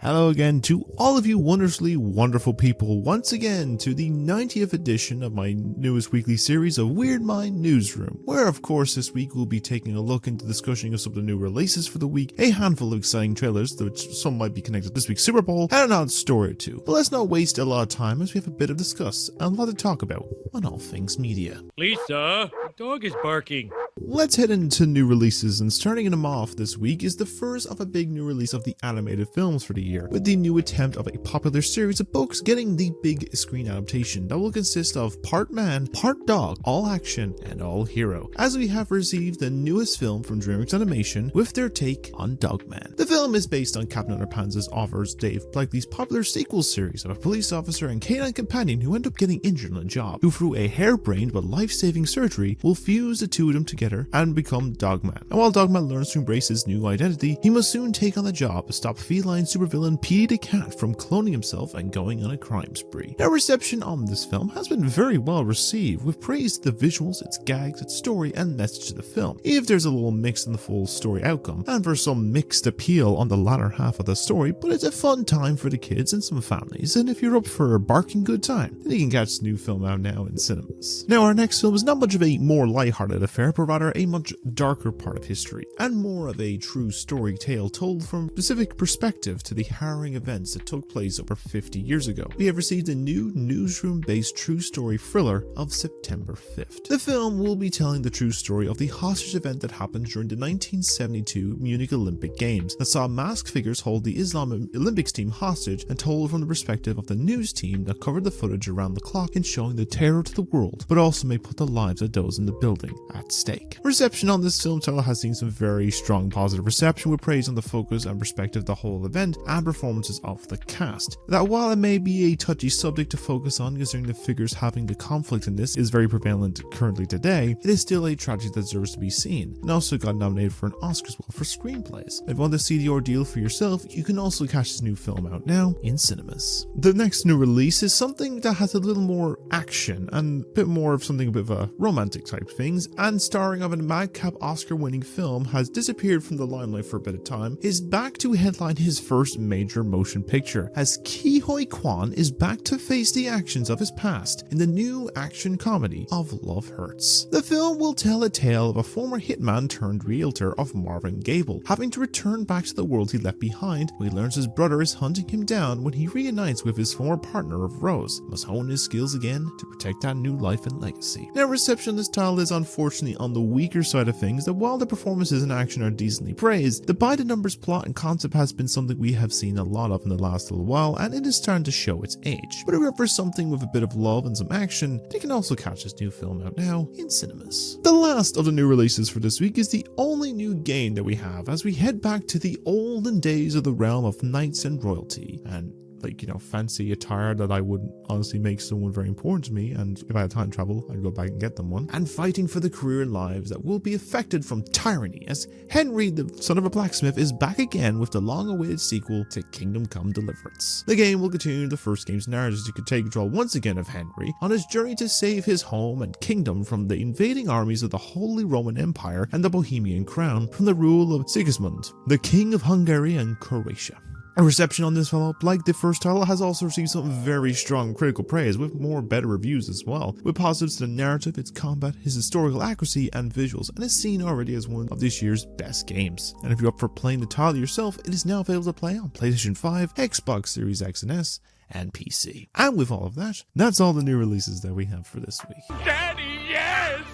Hello again to all of you wondrously wonderful people, once again to the 90th edition of my newest weekly series of Weird Mind Newsroom, where of course this week we'll be taking a look into discussing of some of the new releases for the week, a handful of exciting trailers, which some might be connected to this week's Super Bowl, and an odd story or two. But let's not waste a lot of time as we have a bit of discuss and a lot to talk about on all things media. Lisa, the dog is barking. Let's head into new releases, and starting them off this week is the first of a big new release of the animated films for the year, with the new attempt of a popular series of books getting the big screen adaptation that will consist of part man, part dog, all action, and all hero, as we have received the newest film from Dreamworks Animation with their take on Dogman. The film is based on Captain Underpants' author's Dave Blakely's popular sequel series of a police officer and canine companion who end up getting injured on a job, who through a harebrained but life-saving surgery will fuse the two of them together and become Dogman. And while Dogman learns to embrace his new identity, he must soon take on the job to stop feline supervillain Petey the Cat from cloning himself and going on a crime spree. Now, reception on this film has been very well received, with praise to the visuals, its gags, its story, and message to the film. If there's a little mix in the full story outcome, and for some mixed appeal on the latter half of the story, but it's a fun time for the kids and some families, and if you're up for a barking good time, then you can catch the new film out now in cinemas. Now, our next film is not much of a more lighthearted affair, but rather a much darker part of history, and more of a true story tale told from a specific perspective to the harrowing events that took place over 50 years ago. We have received a new newsroom-based true story thriller of September 5th. The film will be telling the true story of the hostage event that happened during the 1972 Munich Olympic Games that saw masked figures hold the Islam Olympics team hostage, and told from the perspective of the news team that covered the footage around the clock and showing the terror to the world, but also may put the lives of those in the building at stake. Reception on this film title has seen some very strong positive reception, with praise on the focus and perspective of the whole event and performances of the cast. That while it may be a touchy subject to focus on, considering the figures having the conflict in this is very prevalent currently today, it is still a tragedy that deserves to be seen, and also got nominated for an Oscar as well for screenplays. If you want to see the ordeal for yourself, you can also catch this new film out now in cinemas. The next new release is something that has a little more action and a bit more of something a bit of a romantic type things, and starring of a madcap Oscar-winning film has disappeared from the limelight for a bit of time, is back to headline his first major motion picture, as Ke Huy Quan is back to face the actions of his past in the new action comedy of Love Hurts. The film will tell a tale of a former hitman turned realtor of Marvin Gable having to return back to the world he left behind when he learns his brother is hunting him down when he reunites with his former partner of Rose, must hone his skills again to protect that new life and legacy. Now, reception of this title is unfortunately on the weaker side of things, that while the performances and action are decently praised, the by-the-numbers plot and concept has been something we have seen a lot of in the last little while, and it is starting to show its age. But if you're up for something with a bit of love and some action, you can also catch this new film out now in cinemas. The last of the new releases for this week is the only new game that we have as we head back to the olden days of the realm of knights and royalty, and fancy attire that I would honestly make someone very important to me, and if I had time travel, I'd go back and get them one, and fighting for the career and lives that will be affected from tyranny, as Henry, the son of a blacksmith, is back again with the long-awaited sequel to Kingdom Come Deliverance. The game will continue the first game's narrative as you can take control once again of Henry on his journey to save his home and kingdom from the invading armies of the Holy Roman Empire and the Bohemian Crown from the rule of Sigismund, the King of Hungary and Croatia. A reception on this fellow, like the first title, has also received some very strong critical praise, with more better reviews as well, with positives to the narrative, its combat, his historical accuracy, and visuals, and is seen already as one of this year's best games. And if you're up for playing the title yourself, it is now available to play on PlayStation 5, Xbox Series X and S, and PC. And with all of that, that's all the new releases that we have for this week. Daddy, yes!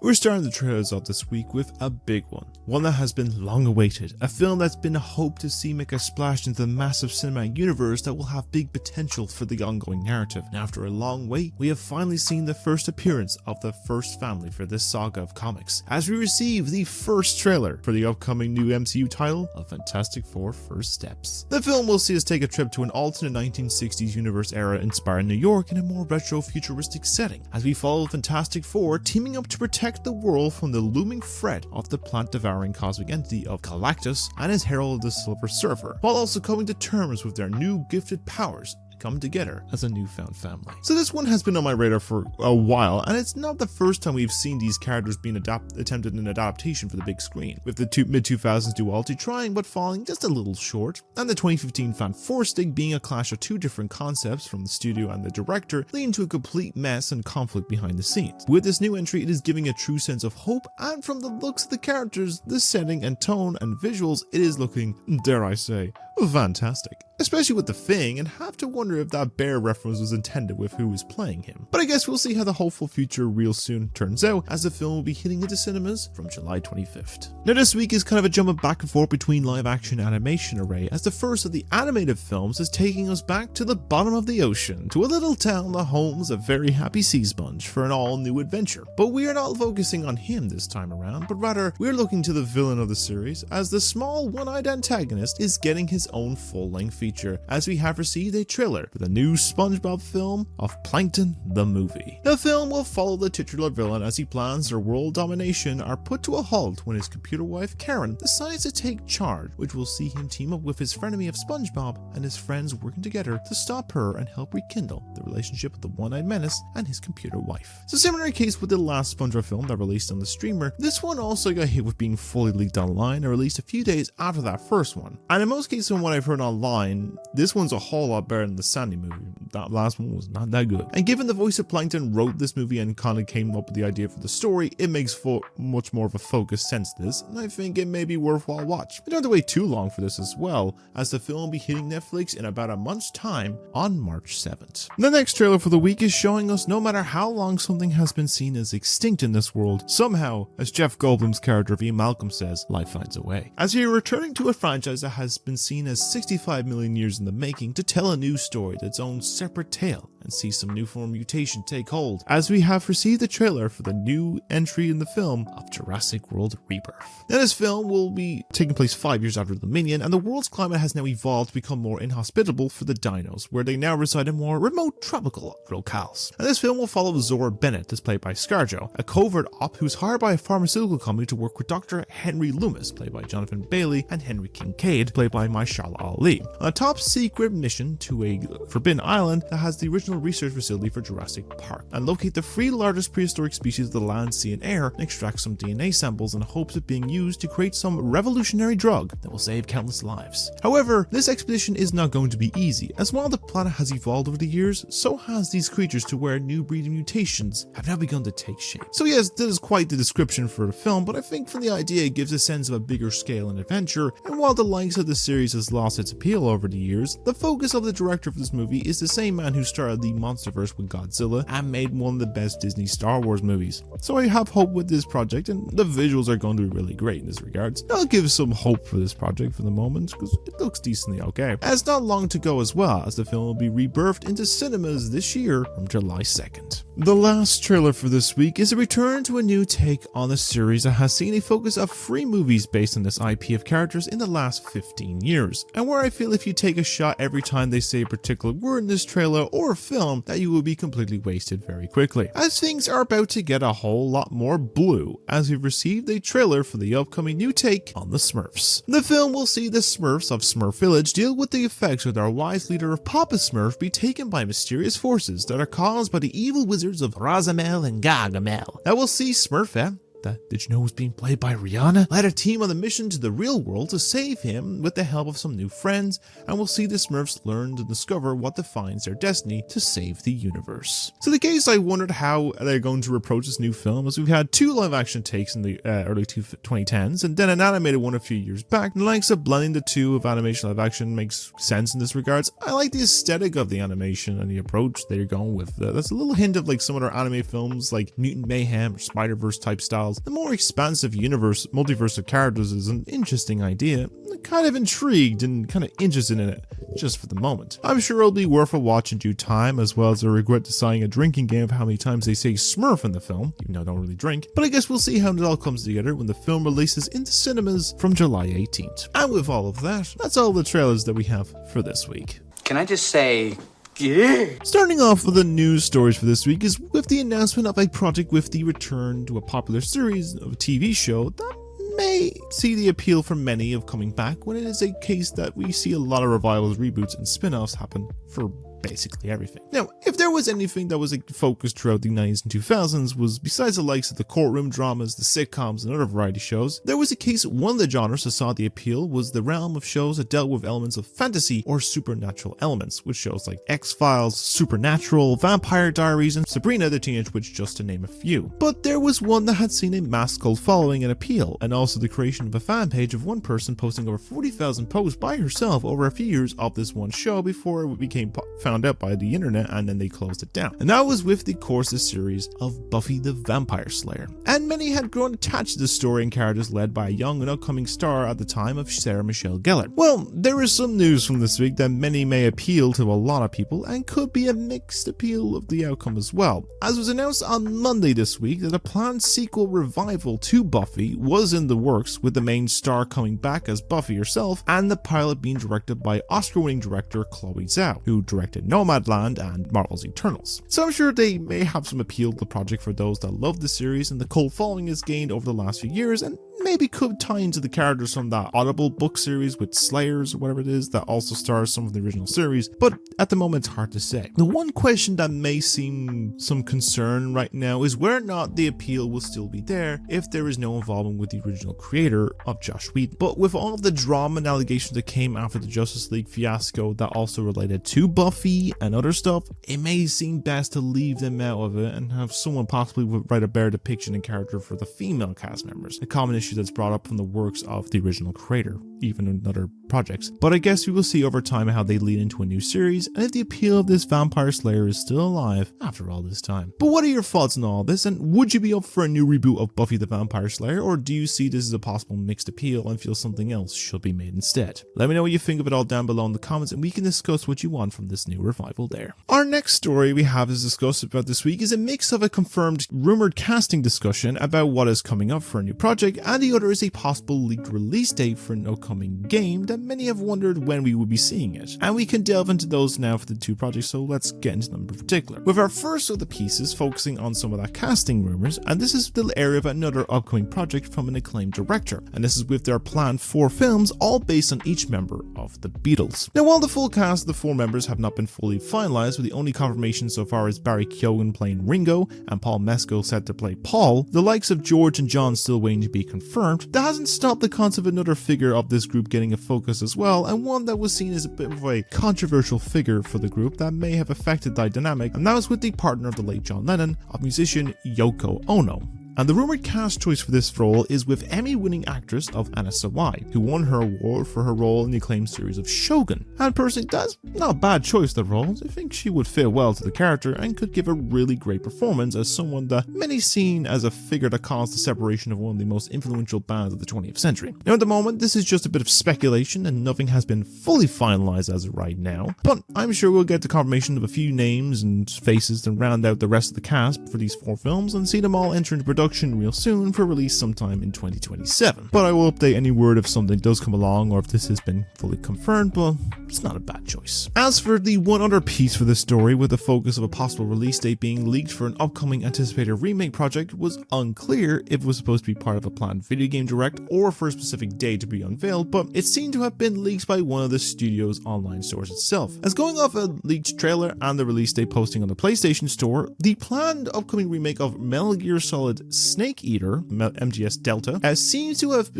We're starting the trailers off this week with a big one that has been long awaited, a film that's been a hope to see make a splash into the massive cinematic universe that will have big potential for the ongoing narrative. And after a long wait, we have finally seen the first appearance of the first family for this saga of comics, as we receive the first trailer for the upcoming new MCU title of Fantastic Four First Steps. The film will see us take a trip to an alternate 1960s universe era inspired New York in a more retro futuristic setting, as we follow Fantastic Four teaming up to protect the world from the looming threat of the plant-devouring cosmic entity of Galactus and his Herald of the Silver Surfer, while also coming to terms with their new gifted powers come together as a newfound family. So this one has been on my radar for a while, and it's not the first time we've seen these characters being attempted in adaptation for the big screen, with the mid-2000s duality trying but falling just a little short, and the 2015 Fan4stig being a clash of two different concepts from the studio and the director, leading to a complete mess and conflict behind the scenes. With this new entry, it is giving a true sense of hope, and from the looks of the characters, the setting and tone and visuals, it is looking, dare I say, fantastic. Especially with the Thing, and have to wonder if that bear reference was intended with who was playing him. But I guess we'll see how the hopeful future real soon turns out, as the film will be hitting into cinemas from July 25th. Now this week is kind of a jump back and forth between live action and animation array, as the first of the animated films is taking us back to the bottom of the ocean, to a little town that homes a very happy sea sponge for an all new adventure. But we are not focusing on him this time around, but rather we're looking to the villain of the series, as the small one-eyed antagonist is getting his own full-length feature, as we have received a trailer for the new Spongebob film of Plankton the Movie. The film will follow the titular villain as he plans their world domination are put to a halt when his computer wife Karen decides to take charge, which will see him team up with his frenemy of Spongebob and his friends working together to stop her and help rekindle the relationship with the one-eyed menace and his computer wife. So similar case with the last Spongebob film that released on the streamer, this one also got hit with being fully leaked online and released a few days after that first one. And in most cases from what I've heard online, this one's a whole lot better than the Sandy movie. That last one was not that good. And given the voice of Plankton wrote this movie and kind of came up with the idea for the story, it makes much more of a focused sense to this, and I think it may be worthwhile watch. We don't have to wait too long for this as well, as the film will be hitting Netflix in about a month's time on March 7th. The next trailer for the week is showing us no matter how long something has been seen as extinct in this world, somehow, as Jeff Goldblum's character V. Malcolm says, life finds a way. As we are returning to a franchise that has been seen as 65 million years in the making to tell a new story that's own separate tale and see some new form mutation take hold, as we have received the trailer for the new entry in the film of Jurassic World Rebirth. Now this film will be taking place 5 years after Dominion, and the world's climate has now evolved to become more inhospitable for the dinos, where they now reside in more remote tropical locales. And this film will follow Zora Bennett, as played by ScarJo, a covert op who's hired by a pharmaceutical company to work with Dr. Henry Loomis, played by Jonathan Bailey, and Henry Kincaid, played by Mahershala Ali, on a top secret mission to a forbidden island that has the original research facility for Jurassic Park, and locate the three largest prehistoric species of the land, sea, and air, and extract some DNA samples in hopes of being used to create some revolutionary drug that will save countless lives. However, this expedition is not going to be easy, as while the planet has evolved over the years, so has these creatures, to where new breeding mutations have now begun to take shape. So yes, this is quite the description for the film, but I think from the idea it gives a sense of a bigger scale and adventure, and while the likes of the series has lost its appeal over the years, the focus of the director for this movie is the same man who started the Monsterverse with Godzilla and made one of the best Disney Star Wars movies. So I have hope with this project, and the visuals are going to be really great in this regards. I'll give some hope for this project for the moment, because it looks decently okay. And it's not long to go as well, as the film will be rebirthed into cinemas this year from July 2nd. The last trailer for this week is a return to a new take on a series that has seen a focus of 3 movies based on this IP of characters in the last 15 years, and where I feel if you take a shot every time they say a particular word in this trailer or film, that you will be completely wasted very quickly, as things are about to get a whole lot more blue, as we've received a trailer for the upcoming new take on the Smurfs. The film will see the Smurfs of Smurf Village deal with the effects of their wise leader of Papa Smurf be taken by mysterious forces that are caused by the evil wizards of Razamel and Gargamel. Now we'll see Smurfette, that did you know was being played by Rihanna, led a team on the mission to the real world to save him with the help of some new friends, and we'll see the Smurfs learn to discover what defines their destiny to save the universe. So the case I wondered how they're going to approach this new film, as we've had 2 live action takes in the early 2010s, and then an animated one a few years back, and the likes of blending the two of animation live action makes sense in this regards. I like the aesthetic of the animation and the approach they're going with. That's a little hint of like some other anime films like Mutant Mayhem or Spider-Verse type styles. The more expansive multiverse of characters is an interesting idea. I'm kind of intrigued and kind of interested in it, just for the moment. I'm sure it'll be worth a watch in due time, as well as I regret deciding a drinking game of how many times they say Smurf in the film, even though I don't really drink. But I guess we'll see how it all comes together when the film releases into cinemas from July 18th. And with all of that, that's all the trailers that we have for this week. Can I just say, yeah. Starting off with the news stories for this week is with the announcement of a project with the return to a popular series of a TV show that may see the appeal for many of coming back, when it is a case that we see a lot of revivals, reboots, and spin-offs happen for basically everything. Now, if there was anything that was a focus throughout the 90s and 2000s was, besides the likes of the courtroom dramas, the sitcoms, and other variety shows, there was a case one of the genres that saw the appeal was the realm of shows that dealt with elements of fantasy or supernatural elements, with shows like X-Files, Supernatural, Vampire Diaries, and Sabrina the Teenage Witch, just to name a few. But there was one that had seen a mass cult following and appeal, and also the creation of a fan page of one person posting over 40,000 posts by herself over a few years of this one show before it became found out by the internet, and then they closed it down. And that was with the courses series of Buffy the Vampire Slayer. And many had grown attached to the story and characters led by a young and upcoming star at the time of Sarah Michelle Gellar. Well, there is some news from this week that many may appeal to a lot of people and could be a mixed appeal of the outcome as well. As was announced on Monday this week that a planned sequel revival to Buffy was in the works, with the main star coming back as Buffy herself, and the pilot being directed by Oscar-winning director Chloe Zhao, who directed Nomadland and Marvel's Eternals. So I'm sure they may have some appeal to the project for those that love the series and the cult following it's gained over the last few years, and maybe could tie into the characters from that Audible book series with Slayers or whatever it is that also stars some of the original series, but at the moment it's hard to say. The one question that may seem some concern right now is whether or not the appeal will still be there if there is no involvement with the original creator of Joss Whedon. But with all of the drama and allegations that came after the Justice League fiasco that also related to Buffy and other stuff, it may seem best to leave them out of it and have someone possibly write a better depiction and character for the female cast members, a common issue that's brought up from the works of the original creator, even in other projects. But I guess we will see over time how they lead into a new series and if the appeal of this Vampire Slayer is still alive after all this time. But what are your thoughts on all this, and would you be up for a new reboot of Buffy the Vampire Slayer, or do you see this as a possible mixed appeal and feel something else should be made instead? Let me know what you think of it all down below in the comments, and we can discuss what you want from this new revival there. Our next story we have to discuss about this week is a mix of a confirmed rumored casting discussion about what is coming up for a new project, and the other is a possible leaked release date for an upcoming game that many have wondered when we would be seeing it. And we can delve into those now for the two projects, so let's get into them in particular. With our first of the pieces focusing on some of that casting rumors, and this is the area of another upcoming project from an acclaimed director, and this is with their planned 4 films, all based on each member of the Beatles. Now, while the full cast of the 4 members have not been fully finalized, with the only confirmation so far is Barry Keoghan playing Ringo and Paul Mescal set to play Paul, the likes of George and John still waiting to be confirmed, that hasn't stopped the concept of another figure of this group getting a focus as well, and one that was seen as a bit of a controversial figure for the group that may have affected the dynamic, and that was with the partner of the late John Lennon, of musician Yoko Ono. And the rumored cast choice for this role is with Emmy-winning actress of Anna Sawai, who won her award for her role in the acclaimed series of Shogun. And personally, that's not a bad choice for the role. I think she would fit well to the character and could give a really great performance as someone that many seen as a figure that caused the separation of one of the most influential bands of the 20th century. Now, at the moment, this is just a bit of speculation and nothing has been fully finalized as of right now, but I'm sure we'll get the confirmation of a few names and faces to round out the rest of the cast for these 4 films and see them all enter into production real soon for release sometime in 2027. But I will update any word if something does come along or if this has been fully confirmed, but it's not a bad choice. As for the one other piece for this story, with the focus of a possible release date being leaked for an upcoming anticipated remake project, was unclear if it was supposed to be part of a planned video game direct or for a specific day to be unveiled, but it seemed to have been leaked by one of the studio's online stores itself. As going off a leaked trailer and the release date posting on the PlayStation Store, the planned upcoming remake of Metal Gear Solid Snake Eater, MGS Delta, seems to have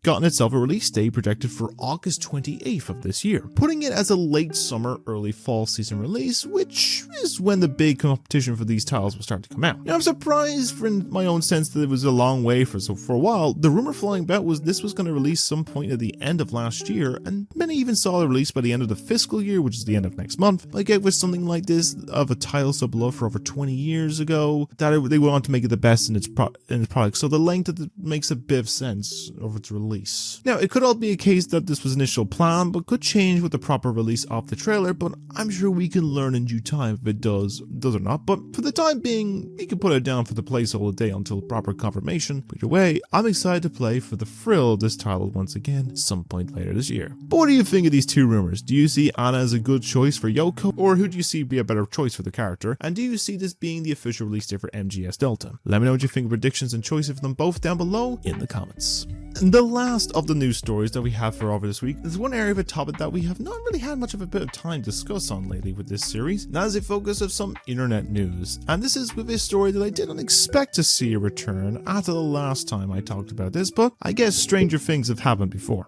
gotten itself a release date projected for August 28th of this year, putting it as a late summer, early fall season release, which is when the big competition for these titles will start to come out. Now, I'm surprised in my own sense that it was a long way for a while. The rumor flying about was this was going to release some point at the end of last year, and many even saw the release by the end of the fiscal year, which is the end of next month. Like it was something like this of a title so beloved for over 20 years ago that they want to make it the best in its product, so the length of it makes a bit of sense of its release. Now, it could all be a case that this was initial plan, but could change with the proper release of the trailer, but I'm sure we can learn in due time if it does or not. But for the time being, we can put it down for the placeholder day until proper confirmation. But either way, I'm excited to play for the thrill of this title once again some point later this year. But what do you think of these 2 rumors? Do you see Anna as a good choice for Yoko, or who do you see be a better choice for the character? And do you see this being the official release date for MGS Delta? Let me know what you think of predictions and choices of them both down below in the comments. And the last of the news stories that we have for over this week is one area of a topic that we have not really had much of a bit of time to discuss on lately with this series, and that is a focus of some internet news. And this is with a story that I didn't expect to see a return after the last time I talked about this, but I guess stranger things have happened before.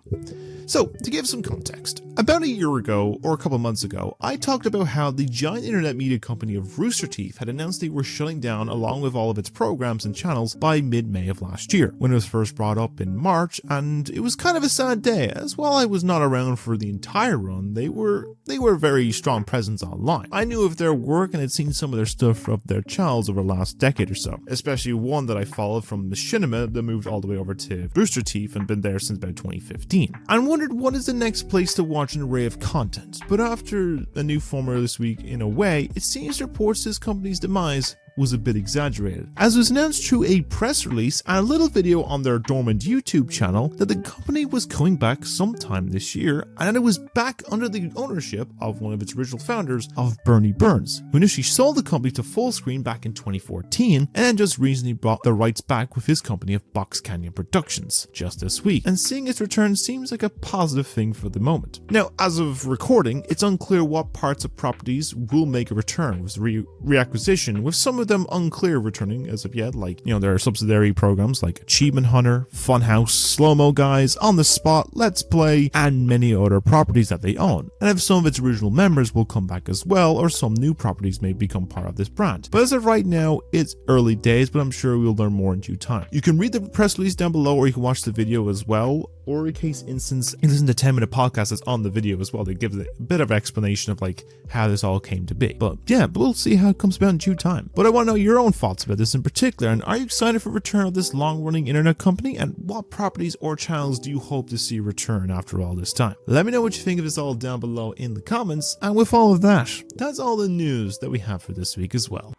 So, to give some context, about a year ago, or a couple months ago, I talked about how the giant internet media company of Rooster Teeth had announced they were shutting down along with all of its programs and channels by mid-May of last year, when it was first brought up in March, and it was kind of a sad day, as while I was not around for the entire run, they were a very strong presence online. I knew of their work and had seen some of their stuff of their channels over the last decade or so, especially one that I followed from Machinima that moved all the way over to Rooster Teeth and been there since about 2015. And wondered what is the next place to watch an array of content, but after a new formula this week, in a way, it seems reports this company's demise was a bit exaggerated, as was announced through a press release and a little video on their dormant YouTube channel that the company was coming back sometime this year, and it was back under the ownership of one of its original founders, of Bernie Burns, who initially sold the company to Fullscreen back in 2014 and then just recently brought the rights back with his company of Box Canyon Productions just this week, and seeing its return seems like a positive thing for the moment. Now, as of recording, it's unclear what parts of properties will make a return with reacquisition, with some of them unclear returning as of yet, like, there are subsidiary programs like Achievement Hunter, Funhouse, Slow-Mo Guys, On the Spot, Let's Play, and many other properties that they own, and if some of its original members will come back as well, or some new properties may become part of this brand. But as of right now, it's early days, but I'm sure we'll learn more in due time. You can read the press release down below, or you can watch the video as well, or in case instance, you listen to 10-minute podcast that's on the video as well. They give a bit of explanation of like how this all came to be. But yeah, we'll see how it comes about in due time. But I want to know your own thoughts about this in particular, and are you excited for the return of this long-running internet company, and what properties or channels do you hope to see return after all this time? Let me know what you think of this all down below in the comments, and with all of that, that's all the news that we have for this week as well.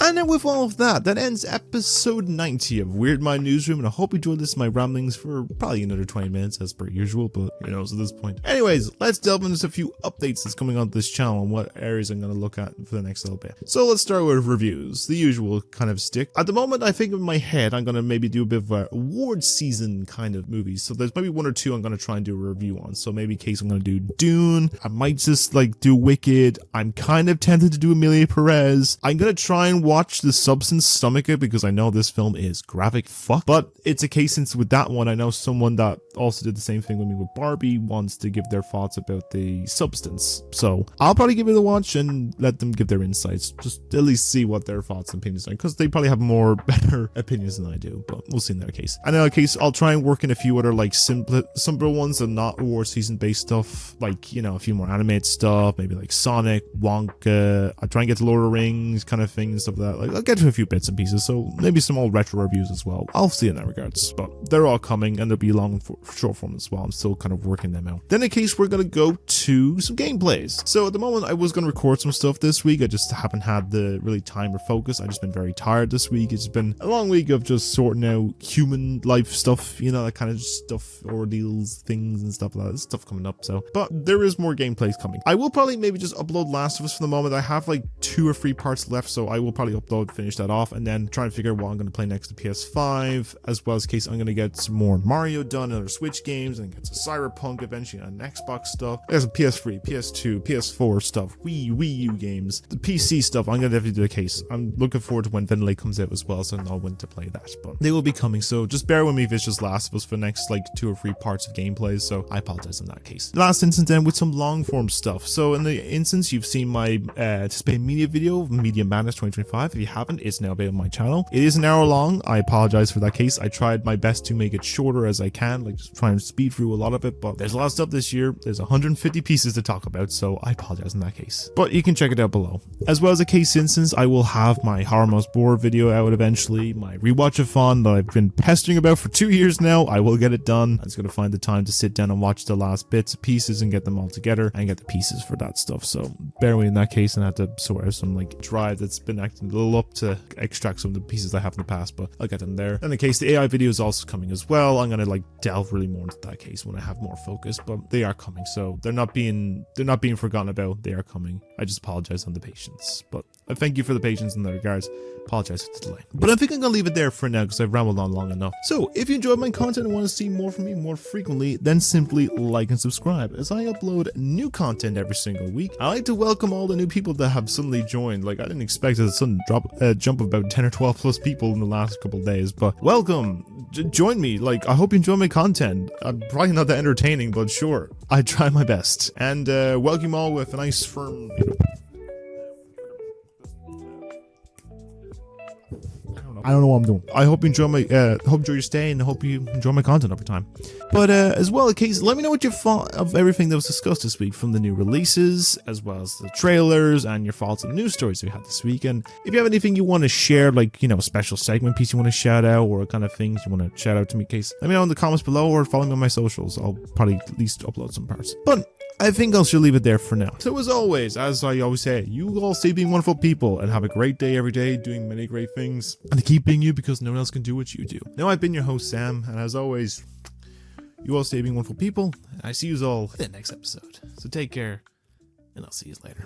And then with all of that, that ends episode 90 of Weird Mind Newsroom, and I hope you enjoyed this, my ramblings, for probably another 20 minutes as per usual, but who knows at this point. Anyways, let's delve into a few updates that's coming on this channel and what areas I'm going to look at for the next little bit. So let's start with reviews, the usual kind of stick. At the moment, I think in my head, I'm going to maybe do a bit of a award season kind of movies, so there's maybe one or two I'm going to try and do a review on. So maybe in case I'm going to do Dune, I might just like do Wicked, I'm kind of tempted to do Emilia Perez. I'm gonna try and watch The Substance, stomach it, because I know this film is graphic fuck, but it's a case since with that one, I know someone that also did the same thing with me with Barbie wants to give their thoughts about The Substance, so I'll probably give it a watch and let them give their insights, just at least see what their thoughts and opinions are, because they probably have better opinions than I do, but we'll see in their case. And in that case, I'll try and work in a few other like simpler ones and not award season based stuff, like, a few more animated stuff, maybe like Sonic, Wonka. I'll try and get to Lord of the Rings kind of thing and stuff like that. Like, I'll get to a few bits and pieces, so maybe some old retro reviews as well. I'll see in that regards, but they're all coming, and there'll be long and short form as well. I'm still kind of working them out. Then in case, we're gonna go to some gameplays. So at the moment, I was gonna record some stuff this week. I just haven't had the really time or focus. I've just been very tired this week. It's been a long week of just sorting out human life stuff, that kind of stuff, ordeals, things and stuff like that. There's stuff coming up, so. But there is more gameplays coming. I will probably maybe just upload Last of Us for the moment. I have like 2 or 3 parts left, so I will probably upload, finish that off, and then try and figure out what I'm going to play next to PS5, as well as in case I'm going to get some more Mario done, other Switch games, and get some Cyberpunk eventually on Xbox stuff. There's some PS3, PS2, PS4 stuff, Wii U games, the PC stuff. I'm going to definitely do a case. I'm looking forward to when Ventilate comes out as well, so I know when to play that, but they will be coming, so just bear with me if it's just Last of Us for the next like 2 or 3 parts of gameplays, so I apologize in that case. Last instance then with some long form stuff. So in the instance, you've seen my anticipated media video, Media Madness 2025. If you haven't, it's now available on my channel. It is an hour long. I apologize for that case. I tried my best to make it shorter as I can, like just try and speed through a lot of it, but there's a lot of stuff this year. There's 150 pieces to talk about, so I apologize in that case. But you can check it out below. As well as a case instance, I will have my Horror Most Bored video out eventually, my rewatch-a-thon that I've been pestering about for 2 years now. I will get it done. I'm just gonna find the time to sit down and watch the last bits and pieces and get them all together and get the pieces for that stuff, so bear with me in that case, and I have to sort out some like drive that's been acting a little up to extract some of the pieces I have in the past, but I'll get them there. And in case the AI video is also coming as well, I'm gonna like delve really more into that case when I have more focus, but they are coming, so they're not being forgotten about. They are coming. I just apologize on the patience, but I thank you for the patience in that regards. Apologize for the delay. But I think I'm gonna leave it there for now because I've rambled on long enough. So if you enjoyed my content and want to see more from me more frequently, then simply like and subscribe as I upload new content every single week. I like to welcome all the new people that have suddenly joined. Like I didn't expect a sudden jump of about 10 or 12 plus people in the last couple of days, but welcome. Join me. Like I hope you enjoy my content. I'm probably not that entertaining, but sure, I try my best. And welcome all with a nice firm. I don't know what I'm doing. I hope you enjoy my hope you enjoy your stay, and I hope you enjoy my content over time. But as well, in case, let me know what you thought of everything that was discussed this week, from the new releases as well as the trailers, and your thoughts on the news stories we had this week. And if you have anything you want to share, like, you know, a special segment piece you want to shout out, or kind of things you want to shout out to me, in case, let me know in the comments below, or follow me on my socials. I'll probably at least upload some parts. But I think I should leave it there for now. So as always, as I always say, you all stay being wonderful people and have a great day every day, doing many great things, and keep being you because no one else can do what you do. Now, I've been your host, Sam, and as always, you all stay being wonderful people, and I see you all in the next episode. So take care, and I'll see you later.